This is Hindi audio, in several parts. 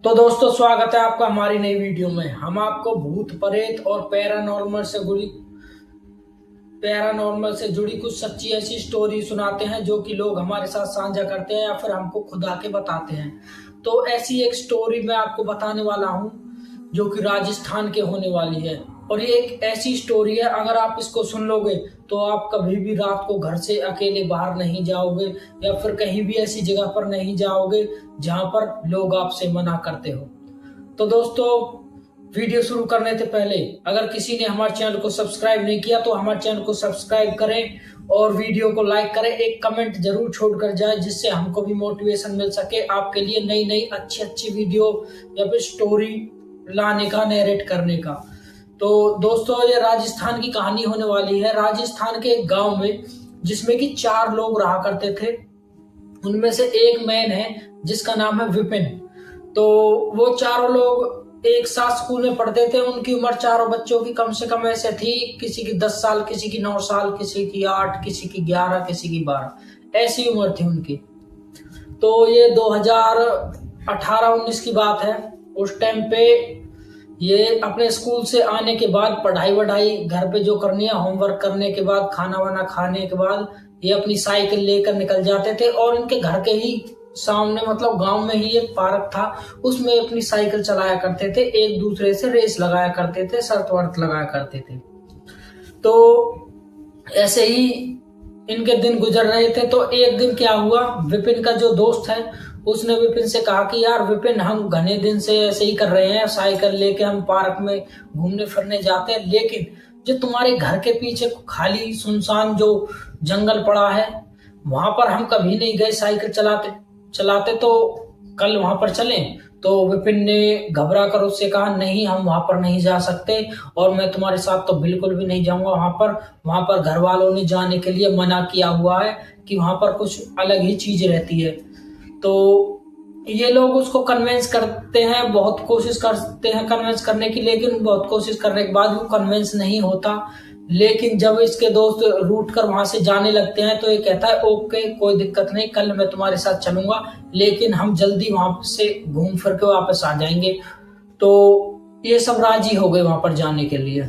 तो दोस्तों स्वागत है आपका हमारी नई वीडियो में। हम आपको भूत प्रेत और पैरानॉर्मल से जुड़ी कुछ सच्ची ऐसी स्टोरी सुनाते हैं जो कि लोग हमारे साथ साझा करते हैं या फिर हमको खुद आके बताते हैं। तो ऐसी एक स्टोरी मैं आपको बताने वाला हूँ जो कि राजस्थान के होने वाली है। और ये एक ऐसी स्टोरी है, अगर आप इसको सुन लोगे तो आप कभी भी रात को घर से अकेले बाहर नहीं जाओगे या फिर कहीं भी ऐसी जगह पर नहीं जाओगे जहां पर लोग आपसे मना करते हो। तो दोस्तों, वीडियो शुरू करने से पहले अगर किसी ने हमारे चैनल को सब्सक्राइब नहीं किया तो हमारे चैनल को सब्सक्राइब करें और वीडियो को लाइक करें। एक कमेंट जरूर छोड़कर जाए जिससे हमको भी मोटिवेशन मिल सके आपके लिए नई नई अच्छी अच्छी वीडियो या फिर स्टोरी लाने का, नरेट करने का। तो दोस्तों, ये राजस्थान की कहानी होने वाली है। राजस्थान के एक गांव में जिसमें कि 4 लोग रहा करते थे, उनमें से एक मैन है जिसका नाम है विपिन। तो वो चारों लोग एक साथ स्कूल में पढ़ते थे। उनकी उम्र चारों बच्चों की कम से कम ऐसे थी, किसी की 10 साल, किसी की 9 साल, किसी की 8, किसी की 11, किसी की 12, ऐसी उम्र थी उनकी। तो ये 2018-19 की बात है। उस टाइम पे ये अपने स्कूल से आने के बाद पढ़ाई वढ़ाई घर पे जो करनी है, होमवर्क करने के बाद, खाना वाना खाने के बाद ये अपनी साइकिल लेकर निकल जाते थे और इनके घर के ही सामने, मतलब गांव में ही एक पार्क था, उसमें अपनी साइकिल चलाया करते थे, एक दूसरे से रेस लगाया करते थे, शर्त वर्त लगाया करते थे। तो ऐसे ही इनके दिन गुजर रहे थे। तो एक दिन क्या हुआ, विपिन का जो दोस्त है उसने विपिन से कहा कि यार विपिन, हम घने दिन से ऐसे ही कर रहे हैं, साइकिल लेके हम पार्क में घूमने फिरने जाते हैं, लेकिन जो तुम्हारे घर के पीछे खाली सुनसान जो जंगल पड़ा है वहां पर हम कभी नहीं गए साइकिल चलाते, तो कल वहां पर चलें। तो विपिन ने घबरा कर उससे कहा, नहीं, हम वहां पर नहीं जा सकते और मैं तुम्हारे साथ तो बिल्कुल भी नहीं जाऊंगा वहां पर घर वालों ने जाने के लिए मना किया हुआ है कि वहां पर कुछ अलग ही चीज रहती है। तो ये लोग उसको कन्विंस करते हैं, बहुत कोशिश करते हैं कन्विंस करने की, लेकिन बहुत कोशिश करने के बाद वो कन्विंस नहीं होता। लेकिन जब इसके दोस्त रूठ कर वहां से जाने लगते हैं तो ये कहता है, ओके कोई दिक्कत नहीं, कल मैं तुम्हारे साथ चलूंगा, लेकिन हम जल्दी वहां से घूम फिर के वापस आ जाएंगे। तो ये सब राजी हो गए वहां पर जाने के लिए।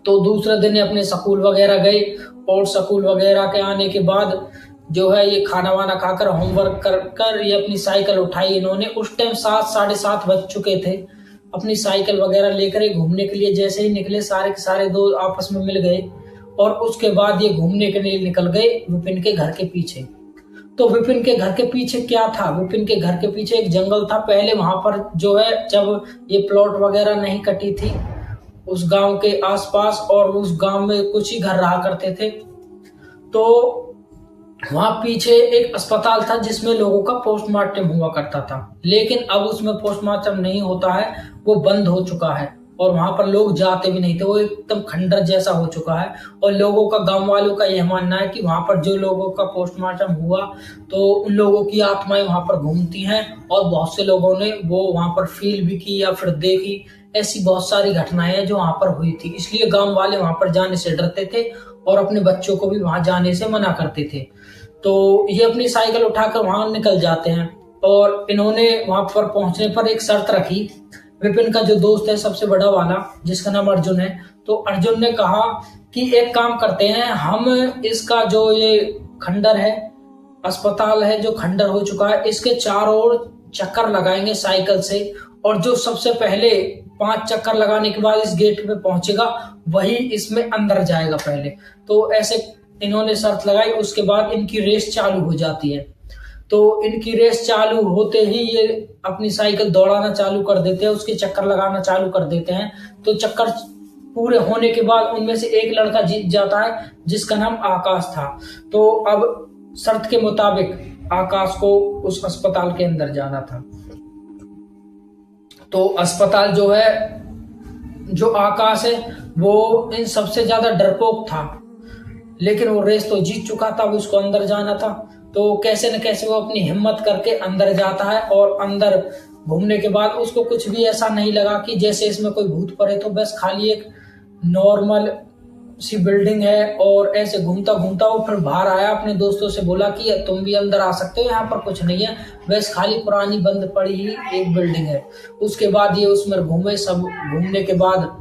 तो दूसरे दिन अपने स्कूल वगैरह गए और स्कूल वगैरह के आने के बाद जो है ये खाना वाना खाकर, होमवर्क कर कर ये अपनी साइकिल उठाई इन्होंने। उस टाइम 7, 7:30 बज चुके थे। अपनी साइकिल वगैरह लेकर घूमने के लिए जैसे ही निकले, सारे के सारे दो आपस में मिल गए और उसके बाद ये घूमने के लिए निकल गए विपिन के घर के पीछे। तो विपिन के घर के पीछे क्या था, विपिन के घर के पीछे एक जंगल था। पहले वहां पर जो है, जब ये प्लॉट वगैरह नहीं कटी थी उस गांव के आसपास, और उस गांव में कुछ ही घर रहा करते थे, तो वहां पीछे एक अस्पताल था जिसमें लोगों का पोस्टमार्टम हुआ करता था। लेकिन अब उसमें पोस्टमार्टम नहीं होता है, वो बंद हो चुका है और वहां पर लोग जाते भी नहीं थे। वो एकदम खंडर जैसा हो चुका है और लोगों का, गांव वालों का यह मानना है कि वहां पर जो लोगों का पोस्टमार्टम हुआ तो उन लोगों की आत्माएं वहां पर घूमती हैं और बहुत से लोगों ने वो वहां पर फील भी की या फिर देखी। ऐसी बहुत सारी घटनाएं हैं जो वहां पर हुई थी, इसलिए गांव वाले वहां पर जाने से डरते थे और अपने बच्चों को भी वहां जाने से मना करते थे। तो ये अपनी साइकिल उठाकर वहां निकल जाते हैं और इन्होंने वहां पर पहुंचने पर एक शर्त रखी। विपिन का जो दोस्त है सबसे बड़ा वाला, जिसका नाम अर्जुन है, तो अर्जुन ने कहा कि एक काम करते हैं, हम इसका जो ये खंडर है, अस्पताल है जो खंडर हो चुका है, इसके चारों ओर चक्कर लगाएंगे साइकिल से, और जो सबसे पहले 5 चक्कर लगाने के बाद इस गेट पे पहुंचेगा वही इसमें अंदर जाएगा पहले। तो ऐसे इन्होंने शर्त लगाई। उसके बाद इनकी रेस चालू हो जाती है। तो इनकी रेस चालू होते ही ये अपनी साइकिल दौड़ाना चालू कर देते हैं, उसके चक्कर लगाना चालू कर देते हैं। तो चक्कर पूरे होने के बाद उनमें से एक लड़का जीत जाता है जिसका नाम आकाश था। तो अब शर्त के मुताबिक आकाश को उस अस्पताल के अंदर जाना था। तो अस्पताल जो है, जो आकाश है वो इन सबसे ज्यादा डरपोक था, लेकिन वो रेस तो जीत चुका था, उसको अंदर जाना था। तो कैसे न कैसे वो अपनी हिम्मत करके अंदर जाता है और अंदर घूमने के बाद उसको कुछ भी ऐसा नहीं लगा कि जैसे इसमें कोई भूत पड़े, तो बस खाली एक नॉर्मल सी बिल्डिंग है और ऐसे घूमता घूमता वो फिर बाहर आया, अपने दोस्तों से बोला कि तुम भी अंदर आ सकते हो, यहाँ पर कुछ नहीं है, बस खाली पुरानी बंद पड़ी ही एक बिल्डिंग है। उसके बाद ये उसमें घूमे, सब घूमने के बाद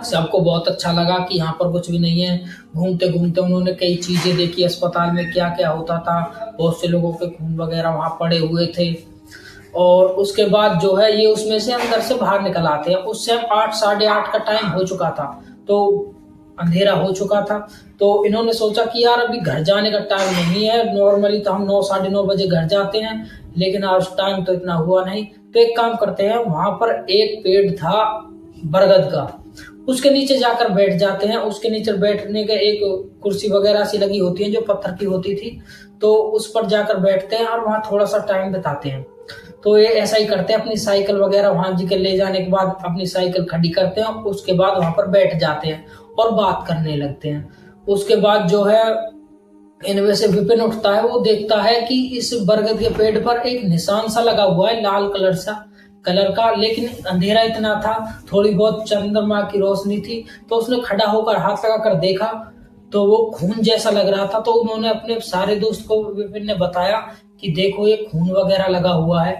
सबको बहुत अच्छा लगा कि यहाँ पर कुछ भी नहीं है। घूमते घूमते उन्होंने कई चीजें देखी, अस्पताल में क्या क्या होता था, बहुत से लोगों के खून वगैरह वहां पड़े हुए थे। और उसके बाद जो है ये उसमें से अंदर से बाहर निकल आते हैं। उस टाइम 8 साढ़े 8 का टाइम हो चुका था, तो अंधेरा हो चुका था। तो इन्होंने सोचा कि यार अभी घर जाने का टाइम नहीं है, नॉर्मली तो हम 9 साढ़े 9 बजे घर जाते हैं, लेकिन आज टाइम तो इतना हुआ नहीं। तो एक काम करते हैं, वहां पर एक पेड़ था बरगद का, उसके नीचे जाकर बैठ जाते हैं। उसके नीचे बैठने के एक कुर्सी वगैरह सी लगी होती है जो पत्थर की होती थी, तो उस पर जाकर बैठते हैं और वहां थोड़ा सा टाइम बिताते हैं। तो ये ऐसा ही करते हैं, अपनी साइकिल वगैरह वहां जी के ले जाने के बाद अपनी साइकिल खड़ी करते हैं, उसके बाद वहां पर बैठ जाते हैं और बात करने लगते हैं। उसके बाद जो है इनमें से विपिन उठता है, वो देखता है कि इस बरगद के पेड़ पर एक निशान सा लगा हुआ है लाल कलर का, लेकिन अंधेरा इतना था, थोड़ी बहुत चंद्रमा की रोशनी थी। तो उसने खड़ा होकर हाथ लगा कर देखा, तो वो खून जैसा लग रहा था। तो उन्होंने अपने सारे दोस्त को विपिन ने बताया कि देखो ये खून वगैरह लगा हुआ है।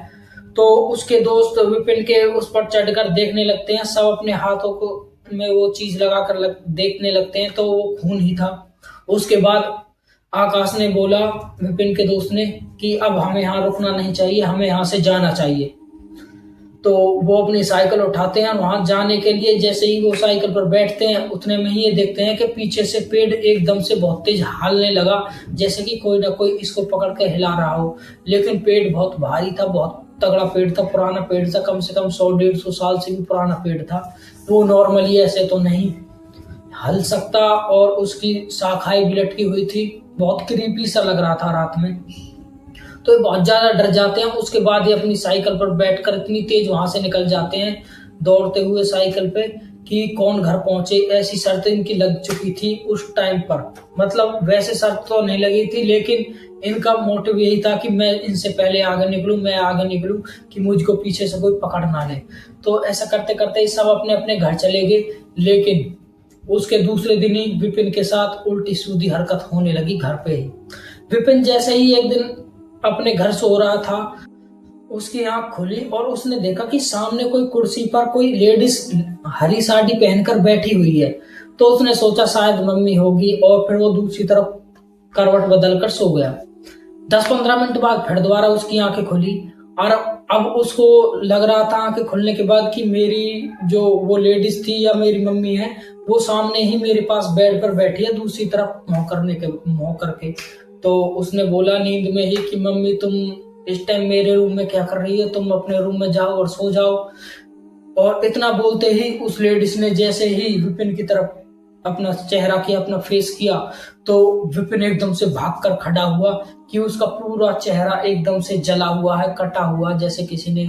तो उसके दोस्त विपिन के उस पर चढ़कर देखने लगते हैं, सब अपने हाथों को में वो चीज लगा कर देखने लगते हैं, तो वो खून ही था। उसके बाद आकाश ने बोला विपिन के दोस्त ने कि अब हमें यहाँ रुकना नहीं चाहिए, हमें यहाँ से जाना चाहिए। तो वो अपनी साइकिल उठाते हैं, वहां जाने के लिए जैसे ही वो साइकिल पर बैठते हैं उतने में ही ये देखते हैं कि पीछे से पेड़ एकदम से बहुत तेज हिलने लगा, जैसे कि कोई ना कोई इसको पकड़ के हिला रहा हो। लेकिन पेड़ बहुत भारी था, बहुत तगड़ा पेड़ था, पुराना पेड़ था, कम से कम 100-150 साल से भी पुराना पेड़ था। वो नॉर्मली ऐसे तो नहीं हल सकता, और उसकी शाखाएं भी लटकी हुई थी, बहुत क्रीपी सा लग रहा था रात में। तो ये बहुत ज्यादा डर जाते हैं। उसके बाद ये अपनी साइकिल पर बैठकर इतनी तेज वहां से निकल जाते हैं दौड़ते हुए साइकिल पे कि कौन घर पहुंचे, ऐसी शर्त इनकी लग चुकी थी उस टाइम पर। मतलब वैसे शर्त तो नहीं लगी थी, लेकिन इनका मोटिव यही था कि मैं इनसे पहले आगे निकलूं, मैं आगे निकलूं, कि मुझको पीछे से कोई पकड़ ना ले। तो ऐसा करते करते सब अपने अपने घर चले गए। लेकिन उसके दूसरे दिन ही विपिन के साथ उल्टी सीधी हरकत होने लगी घर पे ही। विपिन जैसे ही एक दिन अपने घर सो रहा था, उसकी आंख खुली और उसने देखा कि सामने कोई कुर्सी पर कोई लेडीज हरी साड़ी पहनकर बैठी हुई है। तो उसने सोचा शायद मम्मी होगी, और फिर वो दूसरी तरफ करवट बदलकर सो गया। 10-15 मिनट बाद फिर दोबारा उसकी आंखें खुली, और अब उसको लग रहा था आंखें खुलने के बाद कि मेरी जो वो लेडीज थी या मेरी मम्मी है, वो सामने ही मेरे पास बेड पर बैठी है, दूसरी तरफ मुंह करके। तो उसने बोला नींद में ही कि मम्मी तुम इस टाइम मेरे रूम में क्या कर रही है, तुम अपने रूम में जाओ और सो जाओ। और इतना बोलते ही उस लेडीज ने जैसे ही विपिन की तरफ अपना चेहरा किया, अपना फेस किया, तो विपिन एकदम से भागकर खड़ा हुआ कि उसका पूरा चेहरा एकदम से जला हुआ है, कटा हुआ, जैसे किसी ने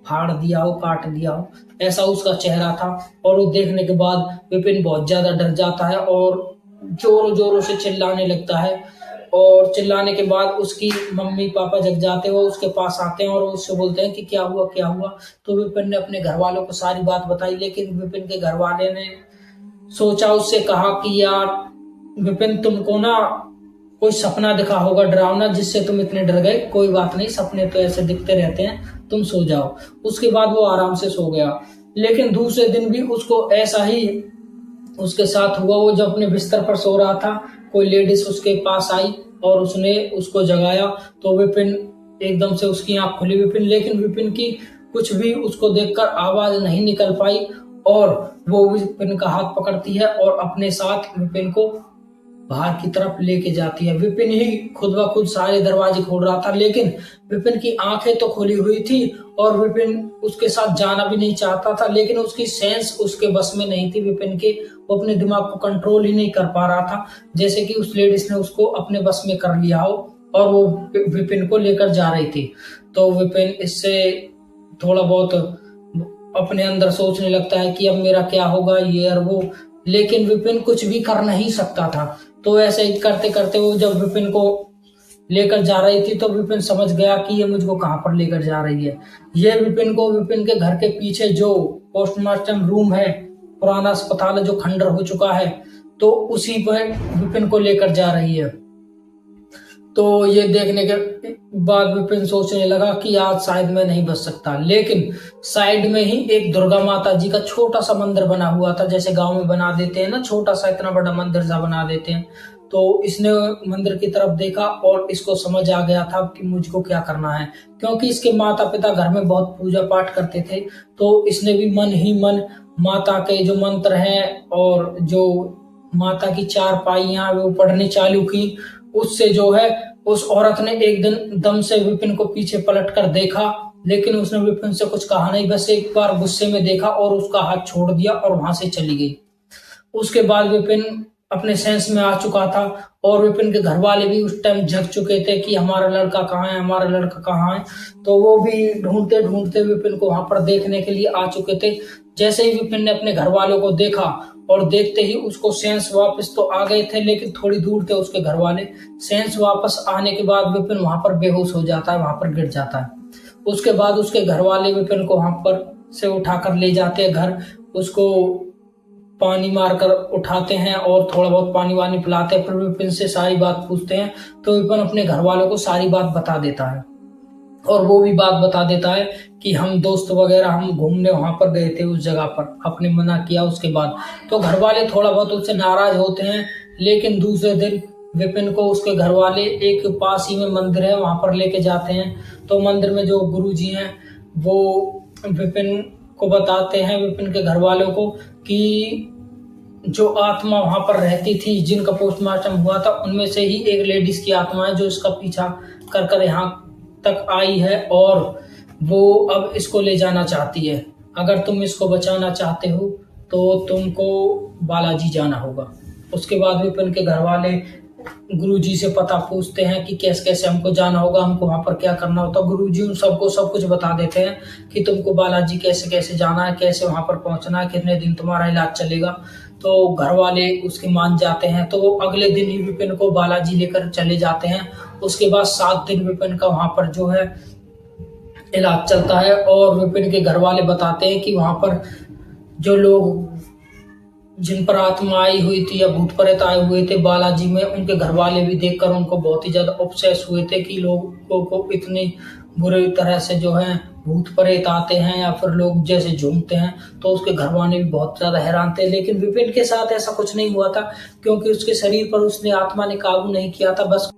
फाड़ दिया हो, काट दिया हो, ऐसा उसका चेहरा था। और वो देखने के बाद विपिन बहुत ज्यादा डर जाता है और जोरों जोरों से चिल्लाने लगता है। और चिल्लाने के बाद उसकी मम्मी पापा जग जाते हैं, वो उसके पास आते हैं और उससे बोलते हैं कि क्या हुआ क्या हुआ। तो विपिन ने अपने घर वालों को सारी बात बताई, लेकिन विपिन के घर वाले ने सोचा, उससे कहा कि यार विपिन तुमको ना कोई सपना दिखा होगा डरावना, जिससे तुम इतने डर गए, कोई बात नहीं, सपने तो ऐसे दिखते रहते हैं, तुम सो जाओ। उसके बाद वो आराम से सो गया। लेकिन दूसरे दिन भी उसको ऐसा ही उसके साथ हुआ। वो जब अपने बिस्तर पर सो रहा था, कोई लेडीज उसके पास आई और उसने उसको जगाया। तो विपिन एकदम से उसकी आंख खुली लेकिन विपिन की कुछ भी उसको देखकर आवाज नहीं निकल पाई, और वो विपिन का हाथ पकड़ती है और अपने साथ विपिन को बाहर की तरफ लेके जाती है। विपिन ही खुद ब खुद सारे दरवाजे खोल रहा था, लेकिन विपिन की आंखें तो खुली हुई थी और विपिन उसके साथ जाना भी नहीं चाहता था, लेकिन उसकी सेंस उसके बस में नहीं थी। विपिन के वो अपने दिमाग को कंट्रोल ही नहीं कर पा रहा था, जैसे कि उस लेडीज ने उसको अपने बस में कर लिया हो और वो विपिन को लेकर जा रही थी। तो विपिन इससे थोड़ा बहुत अपने अंदर सोचने लगता है कि अब मेरा क्या होगा, ये और वो, लेकिन विपिन कुछ भी कर नहीं सकता था। तो ऐसे ही करते करते वो जब विपिन को लेकर जा रही थी, तो विपिन समझ गया कि ये मुझको कहाँ पर लेकर जा रही है। ये विपिन को विपिन के घर के पीछे जो पोस्टमार्टम रूम है, पुराना अस्पताल है जो खंडर हो चुका है, तो उसी पर विपिन को लेकर जा रही है। तो ये देखने के बाद विपिन सोचने लगा कि आज शायद मैं नहीं बच सकता, लेकिन साइड में ही एक दुर्गा माता जी का छोटा सा मंदिर बना हुआ था, जैसे गांव में बना देते हैं ना, छोटा सा इतना बड़ा मंदिर सा बना देते हैं। तो इसने मंदिर की तरफ देखा और इसको समझ आ गया था कि मुझको क्या करना है, क्योंकि इसके माता पिता घर में बहुत पूजा पाठ करते थे। तो इसने भी मन ही मन माता के जो मंत्र हैं और जो माता की चार पाइयां वो पढ़नी चालू की। उससे जो है उस औरत ने एक दिन दम से विपिन को पीछे पलट कर देखा, लेकिन उसने विपिन से कुछ कहा नहीं, बस एक बार गुस्से में देखा और उसका हाथ छोड़ दिया और वहां से चली गई। उसके बाद विपिन अपने सेंस में आ चुका था और विपिन के घर वाले भी उस टाइम जग चुके थे कि हमारा लड़का कहाँ है, हमारा लड़का कहाँ है। तो वो भी ढूंढते ढूंढते विपिन को वहां पर देखने के लिए आ चुके थे। जैसे ही विपिन ने अपने घर वालों को देखा और देखते ही उसको सेंस वापस तो आ गए थे, लेकिन थोड़ी दूर थे उसके घर वाले। सेंस वापस आने के बाद विपिन वहां पर बेहोश हो जाता है, वहां पर गिर जाता है। उसके बाद उसके घर वाले विपिन को वहां पर से उठाकर ले जाते हैं घर, उसको पानी मारकर उठाते हैं और थोड़ा बहुत पानी वानी पिलाते हैं। फिर विपिन से सारी बात पूछते हैं तो विपिन अपने घर वालों को सारी बात बता देता है और वो भी बात बता देता है कि हम दोस्त वगैरह हम घूमने वहां पर गए थे उस जगह पर, आपने मना किया। उसके बाद तो घर वाले थोड़ा बहुत उससे नाराज होते हैं, लेकिन दूसरे दिन विपिन को उसके घर वाले एक पास ही में मंदिर है वहां पर लेके जाते हैं। तो मंदिर में जो गुरुजी हैं वो विपिन को बताते हैं, विपिन के घर वालों को, कि जो आत्मा वहां पर रहती थी जिनका पोस्टमार्टम हुआ था उनमें से ही एक लेडीज की आत्मा है जो इसका पीछा कर कर यहाँ तक आई है और वो अब इसको ले जाना चाहती है। अगर तुम इसको बचाना चाहते हो तो तुमको बालाजी जाना होगा। उसके बाद विपिन के घर वाले गुरुजी से पता पूछते हैं कि कैसे कैसे हमको जाना होगा, हमको वहां पर क्या करना होता है। गुरुजी उन सबको सब कुछ बता देते हैं कि तुमको बालाजी कैसे कैसे जाना है, कैसे वहां पर पहुंचना है, कितने दिन तुम्हारा इलाज चलेगा। तो घर वाले उसके मान जाते हैं। तो वो अगले दिन ही विपिन को बालाजी लेकर चले जाते हैं। उसके बाद 7 दिन विपिन का वहां पर जो है इलाज चलता है और विपिन के घर वाले बताते हैं कि वहां पर जो लोग जिन पर आत्मा आई हुई थी या भूत प्रेत आए हुए थे बालाजी में, उनके घर वाले भी देखकर उनको बहुत ही ज्यादा ऑब्सेस हुए थे कि लोगों को इतनी बुरी तरह से जो है भूत प्रेत आते हैं या फिर लोग जैसे झूमते हैं। तो उसके घर वाले भी बहुत ज्यादा हैरान थे, लेकिन विपिन के साथ ऐसा कुछ नहीं हुआ था क्योंकि उसके शरीर पर उसने आत्मा ने काबू नहीं किया था। बस